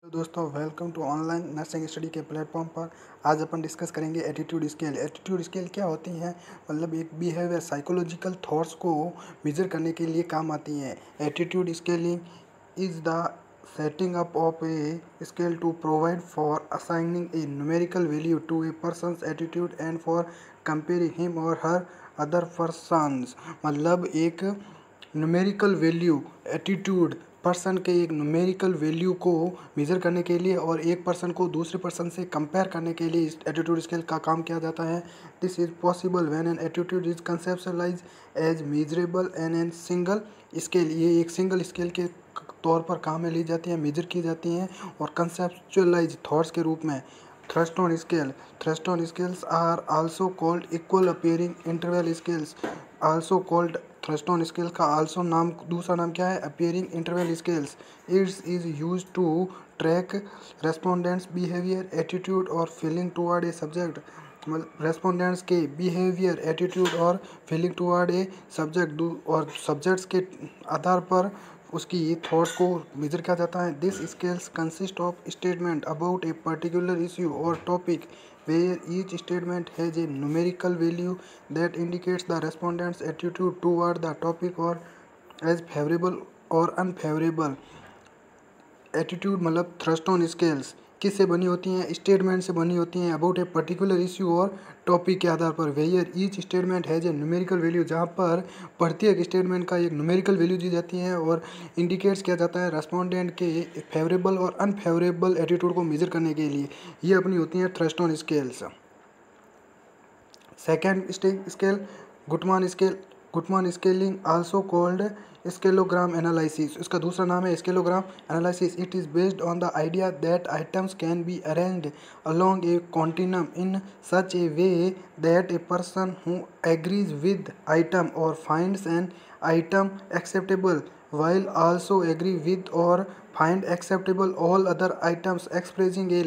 तो दोस्तों welcome to online nursing study के प्लेटफॉर्म पर। आज अपन डिस्कस करेंगे एटीट्यूड स्केल। एटीट्यूड स्केल क्या होती हैं, मतलब एक बिहेवियर साइकोलॉजिकल थॉट्स को मेजर करने के लिए काम आती हैं। Attitude scaling is the setting up of a scale to provide for assigning a numerical value to a persons attitude and for comparing him or her other persons. मतलब एक numerical value attitude person के एक numerical value को measure करने के लिए और एक पर्सन को दूसरे पर्सन से कंपेयर करने के लिए इस एटीट्यूड स्केल का काम किया जाता है। This is possible when an attitude is conceptualise as measurable an an single scale. ये एक सिंगल स्केल के तौर पर काम में ली जाती है, मेजर की जाती हैं और कंसेप्चुअलाइज थॉट्स के रूप में। Thurstone scale. Thurstone scales are also called equal appearing interval scales. Also called Thurstone scale का आल्सो नाम, दूसरा नाम क्या है, appearing interval scales. It's is use to track respondents behaviour attitude और फीलिंग टुवर्ड ए सब्जेक्ट। मतलब respondents के behaviour attitude और फीलिंग टुवर्ड ए सब्जेक्ट और सब्जेक्ट्स के आधार पर उसकी थॉट्स को मेजर किया जाता है। This scales consist of statement about a particular issue और topic where each statement has a numerical value that indicates the respondent's attitude toward the topic or as favorable or unfavorable। Attitude मतलब थ्रस्टोन scales किससे बनी होती हैं? Statement से बनी होती हैं अबाउट ए पर्टिकुलर इश्यू और टॉपिक के आधार पर। Where each statement has a numerical value, जहाँ पर प्रत्येक स्टेटमेंट का एक न्यूमेरिकल वैल्यू दी जाती है और इंडिकेट्स किया जाता है रेस्पोंडेंट के फेवरेबल और अनफेवरेबल एटीट्यूड को मेजर करने के लिए। ये अपनी होती हैं Thurstone scales. Second scale Guttman scale. Guttman scaling also called scalogram analysis. इसका दूसरा नाम है scalogram analysis. It is based on the idea that items can be arranged along a continuum in such a way that a person who agrees with item और finds an item acceptable while also agree with or find acceptable all other items expressing a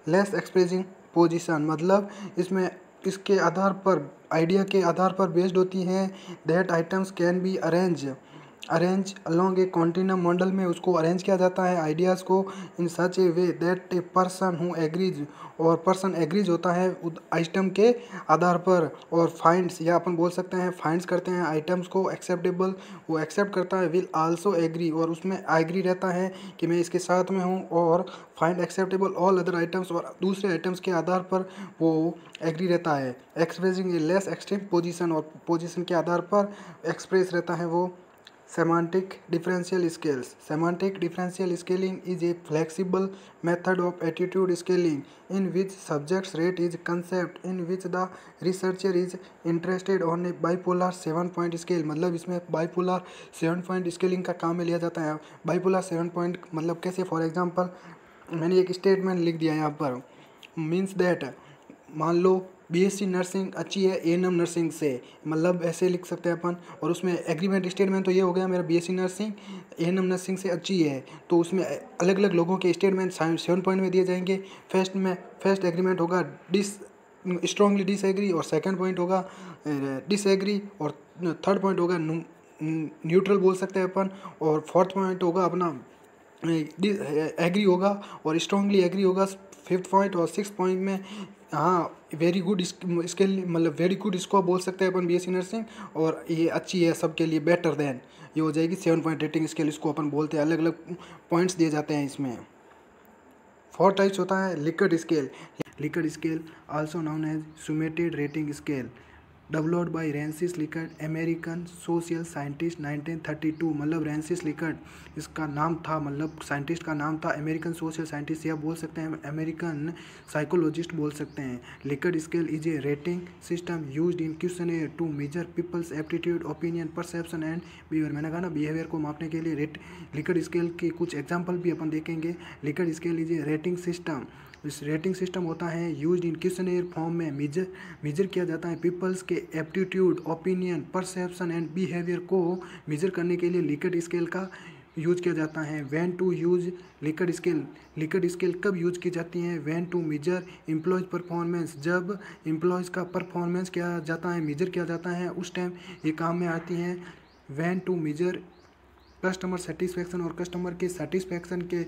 less expressing position। मतलब इसमें इसके आधार पर, idea के आधार पर based होती हैं। That items can be arrange along a continuum model में उसको अरेंज किया जाता है आइडियाज़ को in such a way that a person who agrees, और पर्सन एग्रीज होता है आइटम के आधार पर, और फाइंड्स, या अपन बोल सकते हैं फाइंड्स करते हैं आइटम्स को एक्सेप्टेबल, वो एक्सेप्ट करता है। विल आल्सो एग्री, और उसमें एग्री रहता है कि मैं इसके साथ में हूँ, और find acceptable all other items, और दूसरे आइटम्स के आधार पर वो एग्री रहता है। एक्सप्रेसिंग ए लेस एक्सट्रीम पोजीशन, और पोजीशन के आधार पर एक्सप्रेस रहता है वो। Semantic differential scales. Semantic differential scaling is a flexible method of attitude scaling in which subjects rate is concept in which the researcher is interested on a bipolar 7-point scale। मतलब इसमें bipolar 7-point scaling का काम में लिया जाता है। bipolar 7-point मतलब कैसे? फॉर एग्जांपल मैंने एक स्टेटमेंट लिख दिया यहाँ पर, मीन्स दैट मान लो बीएससी नर्सिंग अच्छी है एएनएम नर्सिंग से, मतलब ऐसे लिख सकते हैं अपन। और उसमें एग्रीमेंट स्टेटमेंट तो ये हो गया मेरा बीएससी नर्सिंग एएनएम नर्सिंग से अच्छी है, तो उसमें अलग अलग लोगों के स्टेटमेंट 7 पॉइंट में दिए जाएंगे। फर्स्ट एग्रीमेंट होगा स्ट्रांगली डिसएग्री, और सेकंड पॉइंट होगा डिसएग्री, और थर्ड पॉइंट होगा न्यूट्रल बोल सकते हैं अपन, और फोर्थ पॉइंट होगा अपना एग्री होगा और स्ट्रांगली एग्री होगा फिफ्थ पॉइंट, और सिक्स पॉइंट में हाँ वेरी गुड स्केल, मतलब वेरी गुड इसको बोल सकते हैं अपन बीएससी नर्सिंग, और ये अच्छी है सबके लिए, बेटर देन, ये हो जाएगी 7-point रेटिंग स्केल, इसको अपन बोलते हैं। अलग अलग पॉइंट्स दिए जाते हैं इसमें। 4 टाइप्स होता है Likert scale. Likert scale also known as summated rating scale, developed by Rensis Likert, American social scientist 1932। मतलब रेंसिस लिकर्ट इसका नाम था, मतलब साइंटिस्ट का नाम था, अमेरिकन सोशल साइंटिस्ट या बोल सकते हैं अमेरिकन साइकोलॉजिस्ट बोल सकते हैं। Likert scale is a rating system used in questionnaire to measure people's aptitude opinion perception and behaviour. मैंने कहा ना बिहेवियर को मापने के लिए लिकर्ट स्केल के कुछ एग्जाम्पल भी अपन देखेंगे। Likert scale is a rating system, इस रेटिंग सिस्टम होता है यूज्ड इन क्वेश्चनेयर फॉर्म में मेजर किया जाता है पीपल्स के aptitude opinion perception and behaviour को मेजर करने के लिए लिकर्ट स्केल का यूज किया जाता है। When to use Likert scale, Likert scale कब यूज की जाती है? When to measure employees performance, जब एम्प्लॉयज का परफॉर्मेंस किया जाता है, मेजर किया जाता है, उस टाइम ये काम में आती हैं। When to measure customer satisfaction और कस्टमर के सेटिस्फेक्शन के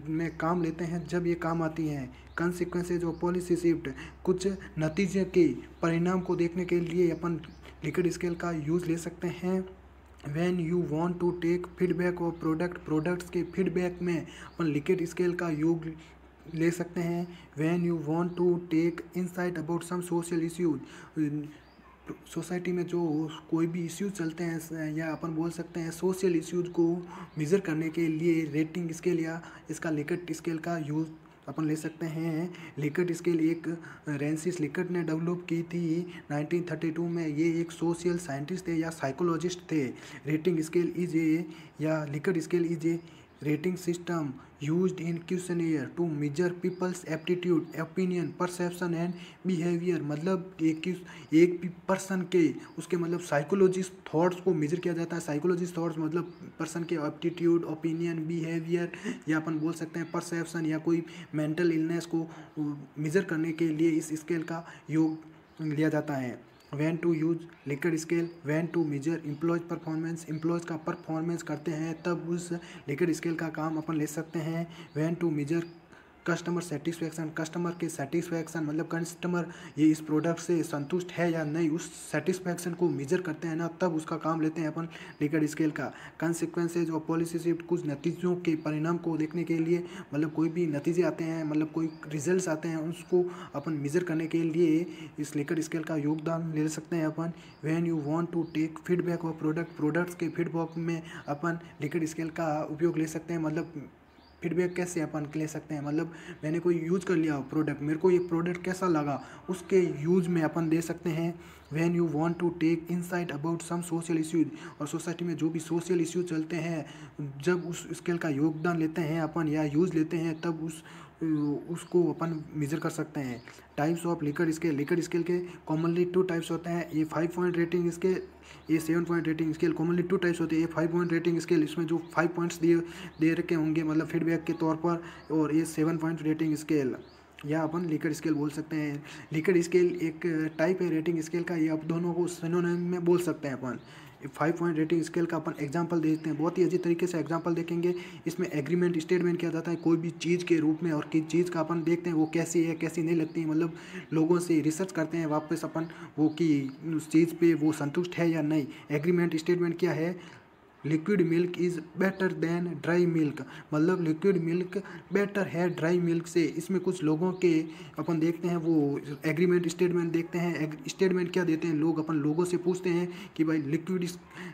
में काम लेते हैं जब ये काम आती हैं। कंसिक्वेंसेज और पॉलिसी शिफ्ट, कुछ नतीजे के परिणाम को देखने के लिए अपन लिकर्ट स्केल का यूज़ ले सकते हैं। When you want to take feedback of products के फीडबैक में अपन लिकर्ट स्केल का योग ले सकते हैं। When you want to take insight about some social issues, society में जो कोई भी इश्यूज चलते हैं या अपन बोल सकते हैं सोशल इश्यूज को मेज़र करने के लिए रेटिंग स्केल या इसका लिकर्ट स्केल का यूज़ अपन ले सकते हैं। लिकर्ट स्केल एक फ्रांसिस लिकर्ट ने डेवलप की थी 1932 में। ये एक सोशल साइंटिस्ट थे या साइकोलॉजिस्ट थे। रेटिंग स्केल इज ए या Likert scale is a rating system used in questionnaire to measure people's aptitude, opinion, perception and behaviour. मतलब एक पर्सन के उसके मतलब साइकोलॉजिस्ट थॉट्स को मेजर किया जाता है। साइकोलॉजिस्ट थॉट्स मतलब पर्सन के एप्टीट्यूड, ओपिनियन, बिहेवियर या अपन बोल सकते हैं परसेप्शन या कोई मेंटल इलनेस को मेजर करने के लिए इस स्केल का योग लिया जाता है। When to use Likert scale, when to measure employees performance, employees का परफॉर्मेंस करते हैं तब उस लिकर्ट स्केल का काम अपन ले सकते हैं। When to measure customer satisfaction, customer के सेटिस्फेक्शन मतलब कस्टमर ये इस प्रोडक्ट से संतुष्ट है या नहीं, उस सेटिस्फेक्शन को मेजर करते हैं ना, तब उसका काम लेते हैं अपन लिकर्ट स्केल का। कंसिक्वेंसेज और पॉलिसी शिफ्ट, कुछ नतीजों के परिणाम को देखने के लिए मतलब कोई भी नतीजे आते हैं मतलब कोई रिजल्ट्स आते हैं उसको अपन मेजर करने के लिए इस लिकर्ट स्केल का योगदान ले सकते हैं अपन। When you want to take feedback of products के फीडबैक में अपन लिकर्ट स्केल का उपयोग ले सकते हैं। मतलब फीडबैक कैसे अपन ले सकते हैं, मतलब मैंने कोई यूज़ कर लिया प्रोडक्ट, मेरे को ये प्रोडक्ट कैसा लगा उसके यूज़ में अपन दे सकते हैं। When you want to take insight about some social issues, और सोसाइटी में जो भी सोशल इश्यूज चलते हैं जब उस स्केल का योगदान लेते हैं अपन या यूज़ लेते हैं तब उसको अपन मेजर कर सकते हैं। Types of Likert scale, Likert scale के कॉमनली 2 टाइप्स होते हैं। ये 5 पॉइंट रेटिंग स्केल, ये 7 point rating scale. Commonly 2 types होते हैं। ये 5 पॉइंट रेटिंग स्केल, इसमें जो 5 पॉइंट्स दे रखे होंगे मतलब फीडबैक के तौर पर, और ये 7 पॉइंट रेटिंग स्केल या अपन लिकर्ट स्केल बोल सकते हैं। लिकर्ट स्केल एक टाइप है रेटिंग स्केल का, ये आप दोनों को सिनोनिम में बोल सकते हैं अपन। 5 पॉइंट रेटिंग स्केल का अपन एग्जांपल देखते हैं, बहुत ही अच्छी तरीके से एग्जांपल देखेंगे। इसमें एग्रीमेंट स्टेटमेंट किया जाता है कोई भी चीज़ के रूप में, और किस चीज़ का अपन देखते हैं वो कैसी है कैसी नहीं लगती है, मतलब लोगों से रिसर्च करते हैं वापस अपन वो कि उस चीज़ पे वो संतुष्ट है या नहीं। एग्रीमेंट स्टेटमेंट क्या है, liquid milk is better than dry milk, मतलब लिक्विड मिल्क बेटर है ड्राई मिल्क से। इसमें कुछ लोगों के अपन देखते हैं वो एग्रीमेंट स्टेटमेंट देखते हैं। स्टेटमेंट क्या देते हैं लोग, अपन लोगों से पूछते हैं कि भाई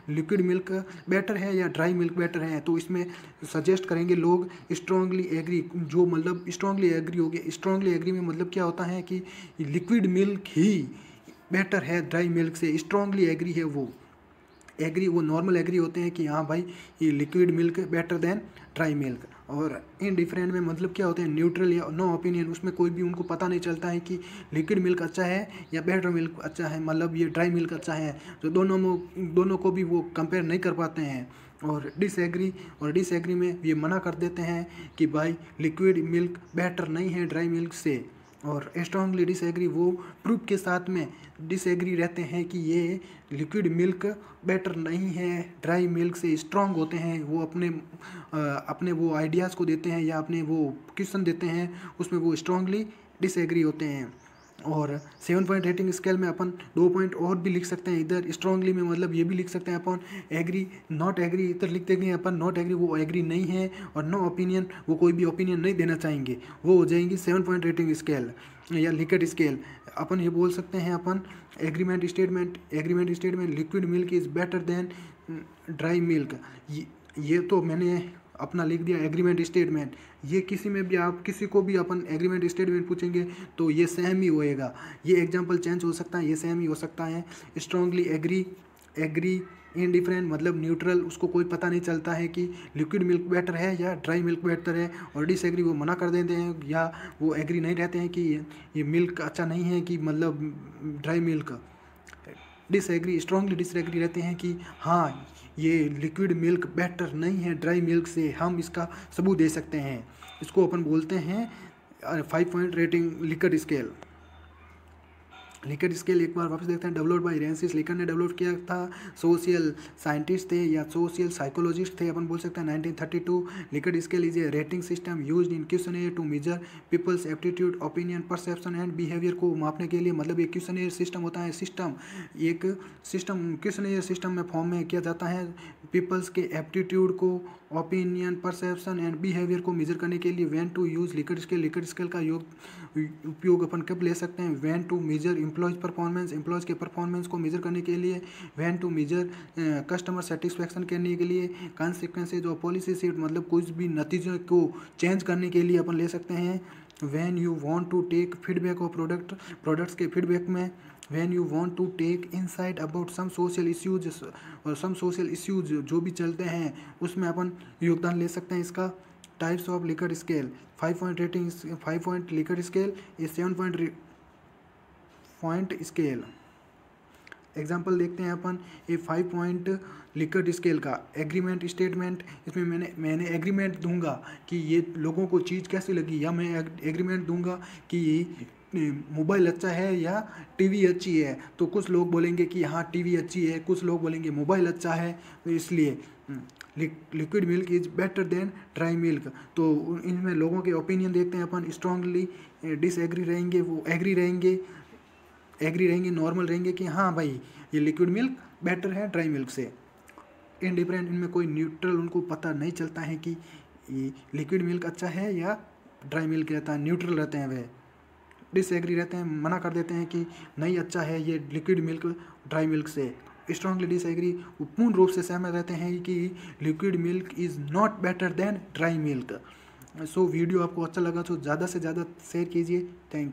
लिक्विड मिल्क बेटर है या ड्राई मिल्क बेटर है, तो इसमें सजेस्ट करेंगे लोग स्ट्रांगली एग्री, जो मतलब स्ट्रांगली एग्री हो गया। स्ट्रांगली एग्री में मतलब क्या होता है कि लिक्विड मिल्क ही बेटर है ड्राई मिल्क से, स्ट्रांगली एग्री है वो। एग्री वो नॉर्मल एग्री होते हैं कि हाँ भाई ये liquid milk better than dry milk. और इनडिफरेंट में मतलब क्या होते हैं, न्यूट्रल या नो ओपिनियन, उसमें कोई भी उनको पता नहीं चलता है कि लिक्विड मिल्क अच्छा है या बेटर मिल्क अच्छा है, मतलब ये ड्राई मिल्क अच्छा है, तो दोनों को भी वो कंपेयर नहीं कर पाते हैं। और डिसएग्री में ये मना कर देते हैं कि भाई लिक्विड मिल्क बेटर नहीं है ड्राई मिल्क से। और स्ट्रांगली डिसएग्री वो प्रूफ के साथ में डिसएग्री रहते हैं कि ये लिक्विड मिल्क बेटर नहीं है ड्राई मिल्क से, स्ट्रांग होते हैं वो अपने वो आइडियाज़ को देते हैं या अपने वो क्वेश्चन देते हैं उसमें वो स्ट्रांगली डिसएग्री होते हैं। और 7 पॉइंट रेटिंग स्केल में अपन 2 पॉइंट और भी लिख सकते हैं इधर स्ट्रांगली में, मतलब ये भी लिख सकते हैं अपन एग्री नॉट एग्री, इधर लिख देंगे अपन नॉट एग्री वो एग्री नहीं है, और नो ओपिनियन वो कोई भी ओपिनियन नहीं देना चाहेंगे, वो हो जाएंगी 7 पॉइंट रेटिंग स्केल या लिकर्ट स्केल। अपन ये बोल सकते हैं अपन agreement statement liquid milk is better than dry milk, ये तो मैंने अपना लिख दिया एग्रीमेंट स्टेटमेंट। ये किसी में भी आप किसी को भी अपन एग्रीमेंट स्टेटमेंट पूछेंगे तो ये सेम ही होएगा, ये एग्जांपल चेंज हो सकता है, ये सेम ही हो सकता है। स्ट्रांगली एग्री इनडिफरेंट मतलब न्यूट्रल, उसको कोई पता नहीं चलता है कि लिक्विड मिल्क बेटर है या ड्राई मिल्क बेटर है। और डिसएग्री वो मना कर देते हैं या वो एग्री नहीं रहते हैं कि ये मिल्क अच्छा नहीं है कि मतलब dry milk. Disagree strongly disagree रहते हैं कि हाँ ये लिक्विड मिल्क बेटर नहीं है ड्राई मिल्क से, हम इसका सबूत दे सकते हैं। इसको अपन बोलते हैं 5 point rating Likert scale. Likert scale एक बार वापस देखते हैं। डेवलप्ड बाय रेंसिस, लिकर्ट ने डेवलप किया था। सोशल साइंटिस्ट थे या सोशल साइकोलॉजिस्ट थे, अपन बोल सकते हैं 1932। Likert scale is a rating system used in questionnaire to measure people's aptitude, opinion, perception and behaviour को मापने के लिए। मतलब एक क्वेश्चनेयर सिस्टम होता है, एक सिस्टम क्वेश्चनेयर सिस्टम में फॉर्म में किया जाता है पीपल्स के एप्टीट्यूड को, ओपिनियन, परसेप्शन एंड बिहेवियर को मेजर करने के लिए। When to use Likert scale, Likert scale का उपयोग अपन कब ले सकते हैं? When to measure employees performance, employees के परफॉर्मेंस को मेजर करने के लिए। When to measure customer satisfaction करने के लिए। कॉन्सिक्वेंसेज और पॉलिसी सीट, मतलब कुछ भी नतीजों को चेंज करने के लिए अपन ले सकते हैं। When you want to take feedback of products के फीडबैक में। When you want to take insight about some social issues, और सम सोशल इश्यूज जो भी चलते हैं उसमें अपन योगदान ले सकते हैं इसका। Types of Likert scale, 5 point rating, 5 point Likert scale, ये 7 पॉइंट स्केल। एग्जाम्पल देखते हैं अपन ये 5 पॉइंट लिकर्ट स्केल का। एग्रीमेंट स्टेटमेंट, इसमें मैंने एग्रीमेंट दूंगा कि ये लोगों को चीज़ कैसी लगी, या मैं एग्रीमेंट दूंगा कि ये मोबाइल अच्छा है या टीवी अच्छी है। तो कुछ लोग बोलेंगे कि हाँ टीवी अच्छी है, कुछ लोग बोलेंगे मोबाइल अच्छा है। तो इसलिए liquid milk is better than dry milk. तो इनमें लोगों के ओपिनियन देखते हैं अपन। स्ट्रांगली डिसएग्री रहेंगे, वो एग्री रहेंगे, नॉर्मल रहेंगे कि हाँ भाई ये लिक्विड मिल्क बेटर है ड्राई मिल्क से। इनडिफरेंट, इनमें कोई न्यूट्रल उनको पता नहीं चलता है कि ये लिक्विड मिल्क अच्छा है या ड्राई मिल्क रहता है, न्यूट्रल रहते हैं। वे डिसएग्री रहते हैं, मना कर देते हैं कि नहीं अच्छा है ये लिक्विड मिल्क ड्राई मिल्क से। स्ट्रांगली डिसएग्री, वो पूर्ण रूप से सहमत रहते हैं कि liquid milk is not better than dry milk. So video आपको अच्छा लगा तो ज़्यादा से ज़्यादा शेयर कीजिए। Thank you.